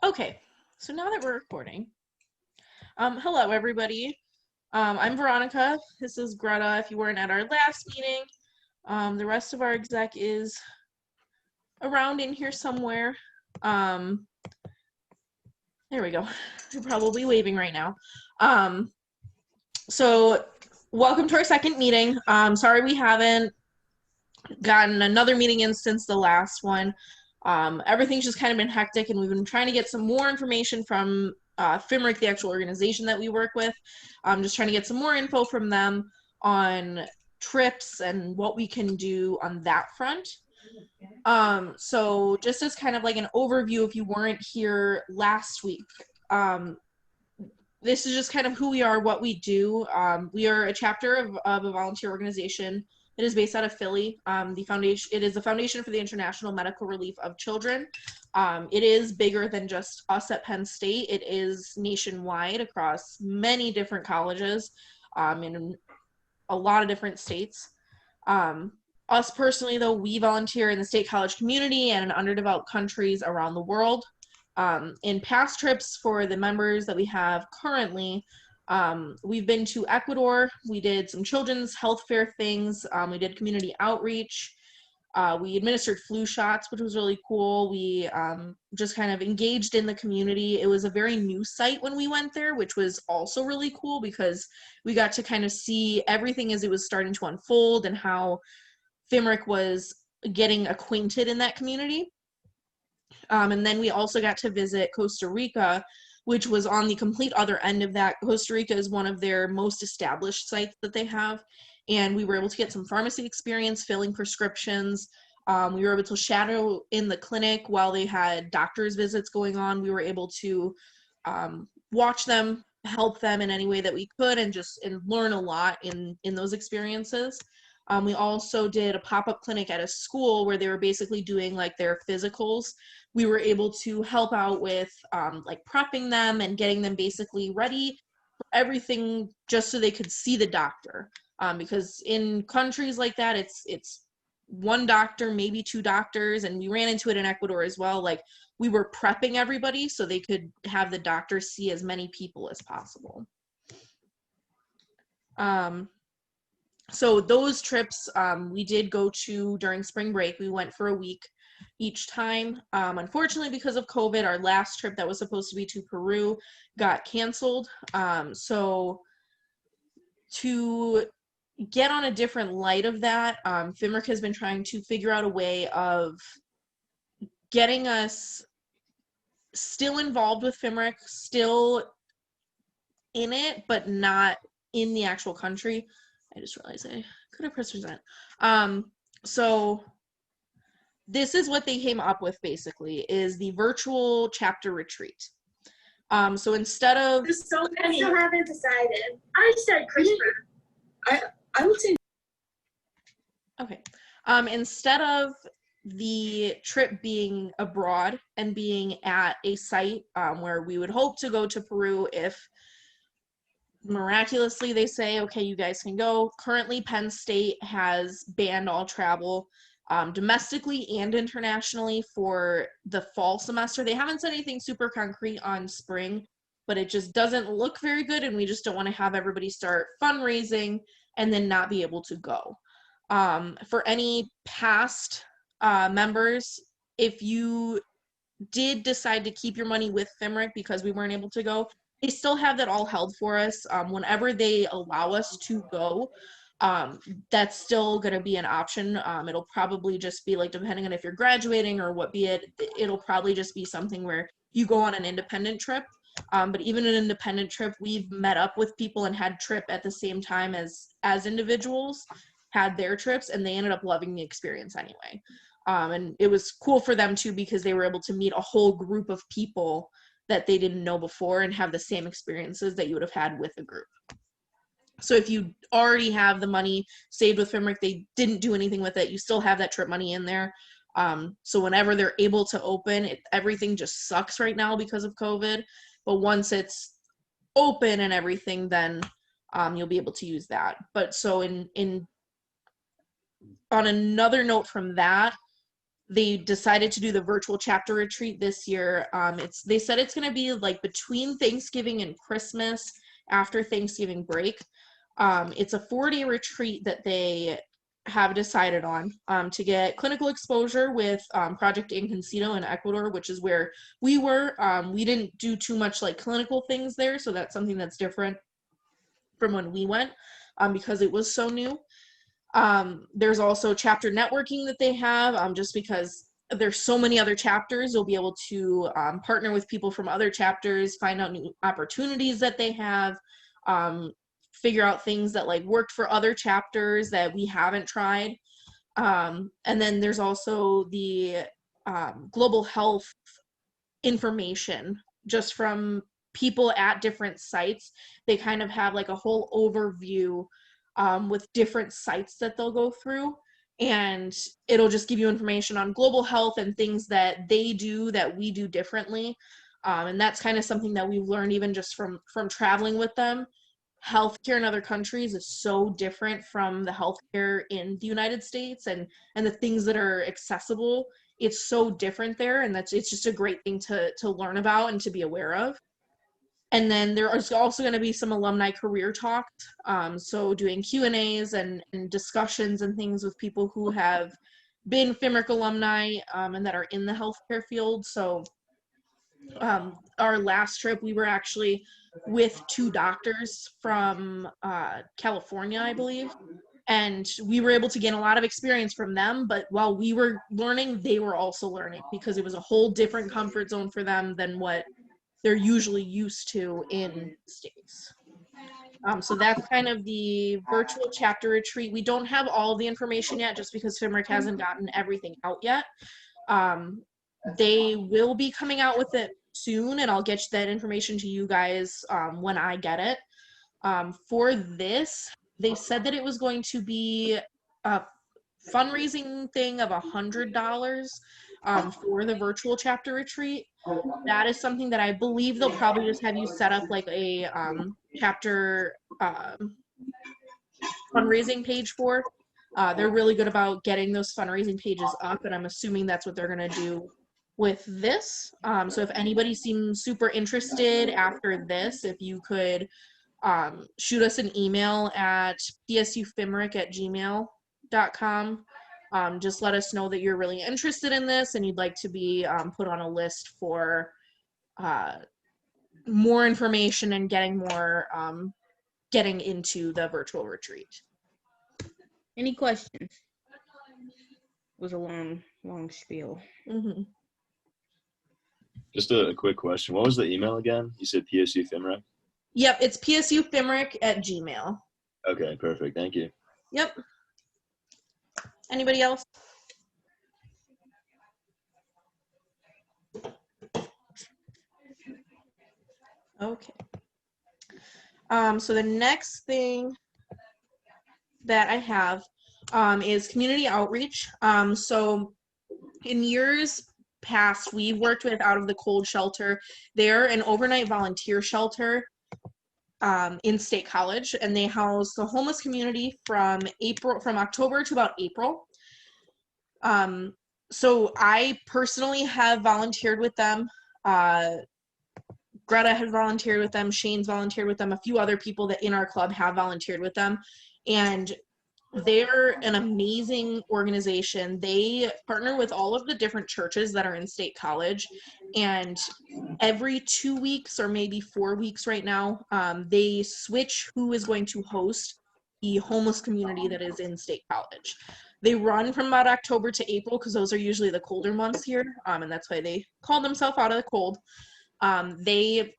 Okay, so now that we're recording, hello everybody. I'm Veronica. This is Greta. If you weren't at our last meeting, the rest of our exec is around in here somewhere. There we go. They're probably waving right now. So welcome to our second meeting. Sorry we haven't gotten another meeting in since the last one. Everything's just kind of been hectic, and we've been trying to get some more information from FIMRC, the actual organization that we work with. Just trying to get some more info from them on trips and what we can do on that front. So just as kind of like an overview, if you weren't here last week, this is just kind of who we are, what we do. We are a chapter of a volunteer organization. It is based out of Philly. It is the Foundation for the International Medical Relief of Children. It is bigger than just us at Penn State. It is nationwide across many different colleges in a lot of different states. Us personally, though, we volunteer in the state college community and in underdeveloped countries around the world. In past trips for the members that we have currently, we've been to Ecuador. We did some children's health fair things. We did community outreach. We administered flu shots, which was really cool. We just kind of engaged in the community. It was a very new site when we went there, which was also really cool because we got to kind of see everything as it was starting to unfold and how FIMRC was getting acquainted in that community. And then we also got to visit Costa Rica, which was on the complete other end of that. Costa Rica is one of their most established sites that they have, and we were able to get some pharmacy experience filling prescriptions. We were able to shadow in the clinic while they had doctor's visits going on. We were able to watch them, help them in any way that we could, and learn a lot in those experiences. We also did a pop-up clinic at a school where they were basically doing like their physicals. We were able to help out with like prepping them and getting them basically ready for everything just so they could see the doctor. Because in countries like that, it's one doctor, maybe two doctors, and we ran into it in Ecuador as well. Like we were prepping everybody so they could have the doctor see as many people as possible. So those trips we did go to during spring break. We went for a week each time. Unfortunately, because of COVID, our last trip that was supposed to be to Peru got canceled. So to get on a different light of that, FIMRC has been trying to figure out a way of getting us still involved with FIMRC, still in it, but not in the actual country. I just realized I could have pressed present. So this is what they came up with basically, is the virtual chapter retreat. So instead of... So many. I still haven't decided. I said CRISPR. I would say... Okay. Instead of the trip being abroad and being at a site where we would hope to go to Peru if miraculously they say, okay, you guys can go. Currently, Penn State has banned all travel domestically and internationally for the fall semester. They haven't said anything super concrete on spring, but it just doesn't look very good, and we just don't want to have everybody start fundraising and then not be able to go. For any past members, if you did decide to keep your money with FIMRC because we weren't able to go, they still have that all held for us. Whenever they allow us to go, that's still going to be an option. It'll probably just be like, depending on if you're graduating or what be it, it'll probably just be something where you go on an independent trip. But even an independent trip, we've met up with people and had trip at the same time as individuals had their trips, and they ended up loving the experience anyway. And it was cool for them too, because they were able to meet a whole group of people that they didn't know before and have the same experiences that you would have had with a group. So if you already have the money saved with FIMRC, they didn't do anything with it, you still have that trip money in there. So whenever they're able to open, everything just sucks right now because of COVID. But once it's open and everything, then you'll be able to use that. But so on another note from that, they decided to do the virtual chapter retreat this year. They said it's going to be like between Thanksgiving and Christmas, after Thanksgiving break. It's a 4-day retreat that they have decided on to get clinical exposure with Project Incognito in Ecuador, which is where we were. We didn't do too much like clinical things there, so that's something that's different from when we went because it was so new. There's also chapter networking that they have, just because there's so many other chapters. You'll be able to partner with people from other chapters, find out new opportunities that they have, figure out things that like worked for other chapters that we haven't tried. And then there's also the global health information just from people at different sites. They kind of have like a whole overview with different sites that they'll go through, and it'll just give you information on global health and things that they do that we do differently. And that's kind of something that we've learned even just from traveling with them. Healthcare in other countries is so different from the healthcare in the United States, and the things that are accessible, it's so different there, and it's just a great thing to learn about and to be aware of. And then there is also going to be some alumni career talks, so doing Q&As and discussions and things with people who have been FIMRC alumni and that are in the healthcare field. So our last trip, we were actually with 2 doctors from California, I believe, and we were able to gain a lot of experience from them. But while we were learning, they were also learning, because it was a whole different comfort zone for them than what they're usually used to in the States. So that's kind of the virtual chapter retreat. We don't have all of the information yet, just because FIMRC hasn't gotten everything out yet. They will be coming out with it soon, and I'll get that information to you guys when I get it. For this, they said that it was going to be a fundraising thing of $100 for the virtual chapter retreat. That is something that I believe they'll probably just have you set up like a chapter fundraising page for. They're really good about getting those fundraising pages up, and I'm assuming that's what they're going to do with this. So if anybody seems super interested after this, if you could shoot us an email at psufimric@gmail.com. Just let us know that you're really interested in this and you'd like to be put on a list for more information and getting into the virtual retreat. Any questions? It was a long spiel. Mm-hmm. Just a quick question. What was the email again? You said PSU FIMRC? Yep, it's psufimric@gmail. Okay, perfect. Thank you. Yep. Anybody else? Okay. So the next thing that I have is community outreach. So in years past, we've worked with Out of the Cold Shelter. They're an overnight volunteer shelter in State College, and they house the homeless community from October to about April. So I personally have volunteered with them. Greta has volunteered with them, Shane's volunteered with them, a few other people that in our club have volunteered with them, and they're an amazing organization. They partner with all of the different churches that are in State College, and every 2 weeks or maybe 4 weeks right now, they switch who is going to host the homeless community that is in State College. They run from about October to April because those are usually the colder months here, and that's why they call themselves Out of the Cold. They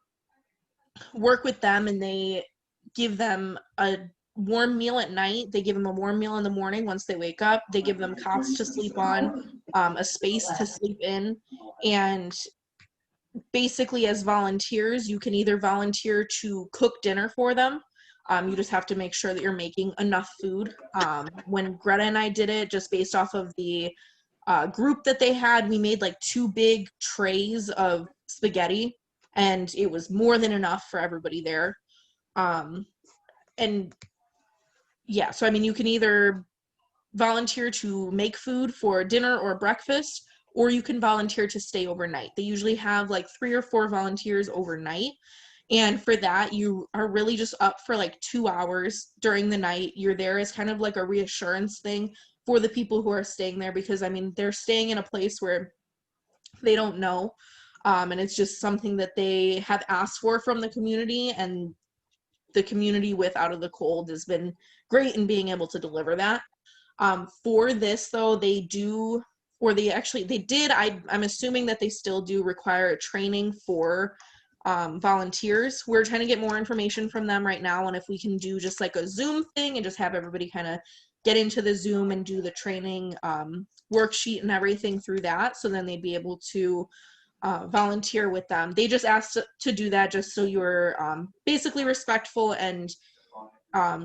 work with them and they give them a warm meal at night. They give them a warm meal in the morning once they wake up. They give them cots to sleep on, a space to sleep in, and basically as volunteers, you can either volunteer to cook dinner for them. You just have to make sure that you're making enough food. When Greta and I did it, just based off of the group that they had, we made like 2 big trays of spaghetti, and it was more than enough for everybody there. And yeah, so I mean, you can either volunteer to make food for dinner or breakfast, or you can volunteer to stay overnight. They usually have like 3 or 4 volunteers overnight. And for that, you are really just up for like 2 hours during the night. You're there as kind of like a reassurance thing for the people who are staying there, because I mean, they're staying in a place where they don't know. And it's just something that they have asked for from the community, and the community with Out of the Cold has been great in being able to deliver that. For this though, they do, or they did, I'm assuming that they still do require a training for volunteers. We're trying to get more information from them right now, and if we can do just like a Zoom thing and just have everybody kind of get into the Zoom and do the training worksheet and everything through that, so then they'd be able to volunteer with them. They just asked to do that just so you're basically respectful and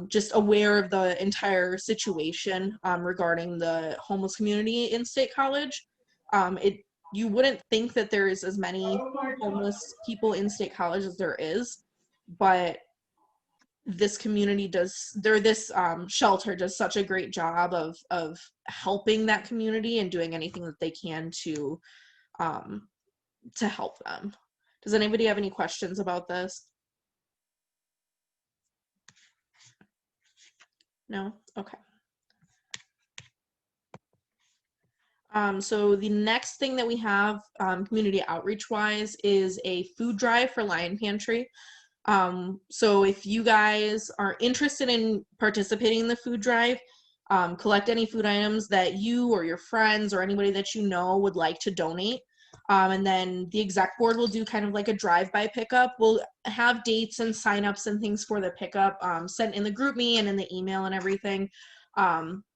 just aware of the entire situation regarding the homeless community in State College. You wouldn't think that there is as many homeless people in State College as there is, but this community this shelter does such a great job of helping that community and doing anything that they can to help them. Does anybody have any questions about this? No? Okay. So the next thing that we have community outreach wise is a food drive for Lion Pantry. So if you guys are interested in participating in the food drive, collect any food items that you or your friends or anybody that you know would like to donate. And then the exec board will do kind of like a drive-by pickup. We'll have dates and signups and things for the pickup sent in the group me and in the email and everything.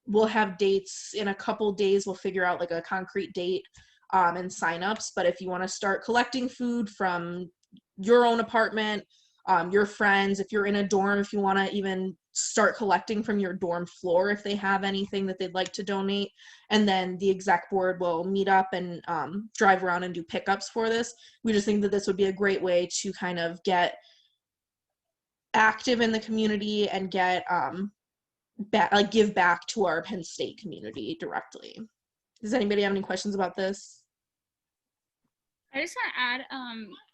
We'll have dates in a couple days. We'll figure out like a concrete date and signups. But if you want to start collecting food from your own apartment, your friends, if you're in a dorm, if you want to even start collecting from your dorm floor if they have anything that they'd like to donate, and then the exec board will meet up and drive around and do pickups for this. We just think that this would be a great way to kind of get active in the community and get give back to our Penn State community directly. Does anybody have any questions about this? I just want to add,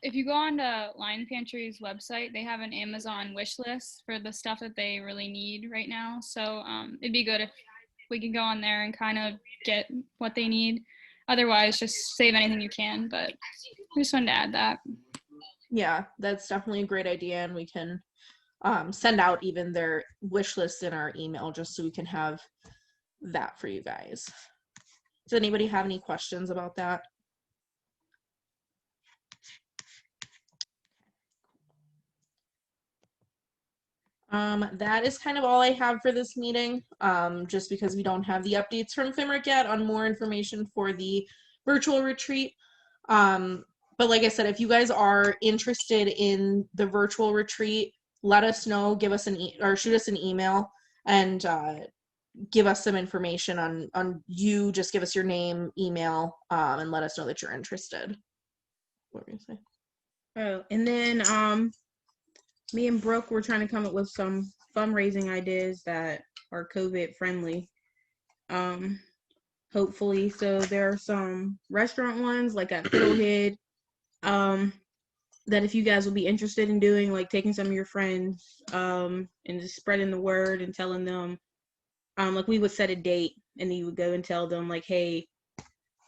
if you go on to Lion Pantry's website, they have an Amazon wish list for the stuff that they really need right now. So it'd be good if we could go on there and kind of get what they need. Otherwise, just save anything you can. But I just wanted to add that. Yeah, that's definitely a great idea, and we can send out even their wish list in our email just so we can have that for you guys. Does anybody have any questions about that? That is kind of all I have for this meeting, just because we don't have the updates from FIMRC yet on more information for the virtual retreat. But like I said, if you guys are interested in the virtual retreat, let us know, give us or shoot us an email and give us some information on you. Just give us your name, email, and let us know that you're interested. What were you gonna say? Oh, and then me and Brooke were trying to come up with some fundraising ideas that are COVID friendly. Hopefully. So there are some restaurant ones like at Fiddlehead that if you guys will be interested in doing, like taking some of your friends and just spreading the word and telling them, like we would set a date and you would go and tell them like, hey,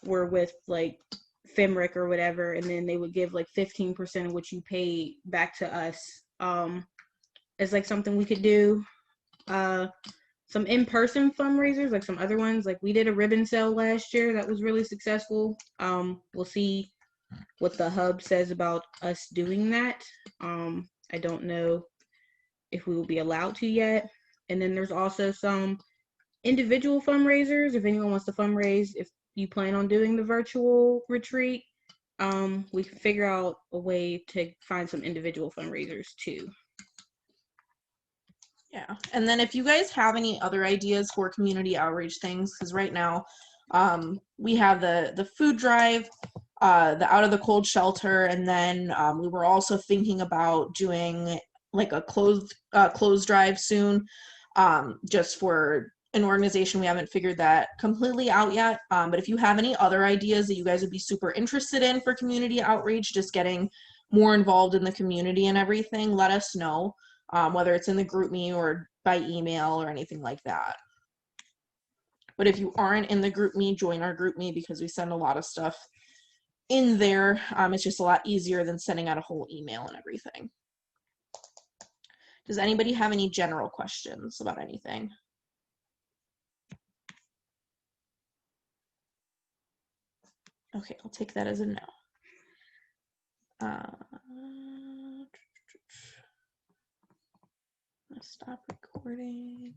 we're with like FIMRC or whatever, and then they would give like 15% of what you paid back to us. It's like something we could do. Some in-person fundraisers, like some other ones, like we did a ribbon sale last year that was really successful. We'll see what the hub says about us doing that. I don't know if we will be allowed to yet. And then there's also some individual fundraisers. If anyone wants to fundraise, if you plan on doing the virtual retreat, we can figure out a way to find some individual fundraisers too. Yeah, and then if you guys have any other ideas for community outreach things, because right now we have the food drive, the Out of the Cold shelter, and then we were also thinking about doing like a clothes drive soon, just for an organization, we haven't figured that completely out yet. But if you have any other ideas that you guys would be super interested in for community outreach, just getting more involved in the community and everything, let us know, whether it's in the group me or by email or anything like that. But if you aren't in the group me, join our group me, because we send a lot of stuff in there. It's just a lot easier than sending out a whole email and everything. Does anybody have any general questions about anything? Okay, I'll take that as a no. Let's stop recording.